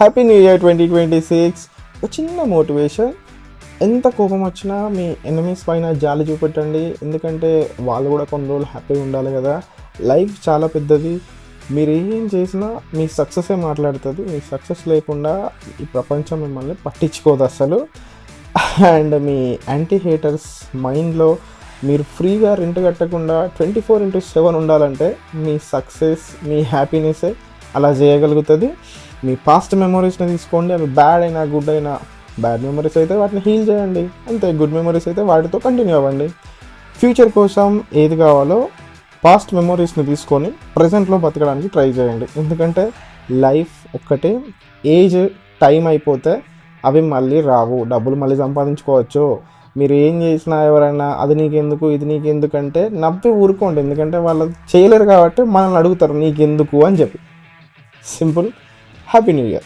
Happy new year 2026. ఒక చిన్న motivation, ఎంత కోపం వచ్చినా మీ ఎనిమీస్ పైన జాలి చూపెట్టండి, ఎందుకంటే వాళ్ళు కూడా కొన్ని రోజులు హ్యాపీగా ఉండాలి కదా. లైఫ్ చాలా పెద్దది, మీరు ఏం చేసినా మీ సక్సెసే మాట్లాడుతుంది. మీ సక్సెస్ లేకుండా ఈ ప్రపంచం మిమ్మల్ని పట్టించుకోదు అసలు. అండ్ మీ యాంటీ హేటర్స్ మైండ్లో మీరు ఫ్రీగా రెంట్ కట్టకుండా 24/7 ఉండాలంటే మీ సక్సెస్, మీ హ్యాపీనెస్సే అలా చేయగలుగుతుంది. మీ పాస్ట్ మెమొరీస్ని తీసుకోండి, అవి బ్యాడ్ అయినా గుడ్ అయినా, బ్యాడ్ మెమరీస్ అయితే వాటిని హీల్ చేయండి అంతే, గుడ్ మెమరీస్ అయితే వాటితో కంటిన్యూ అవ్వండి. ఫ్యూచర్ కోసం ఏది కావాలో పాస్ట్ మెమొరీస్ని తీసుకొని ప్రజెంట్లో బతకడానికి ట్రై చేయండి. ఎందుకంటే లైఫ్ ఒక్కటే, ఏజ్ టైం అయిపోతే అవి మళ్ళీ రావు. డబ్బులు మళ్ళీ సంపాదించుకోవచ్చు, మీరు ఏం చేసినా ఎవరైనా అది నీకెందుకు ఇది నీకెందుకు అంటే నవ్వి ఊరుకోండి, ఎందుకంటే వాళ్ళు చేయలేరు కాబట్టి మనల్ని అడుగుతారు నీకెందుకు అని చెప్పి. సింపుల్. Happy new year.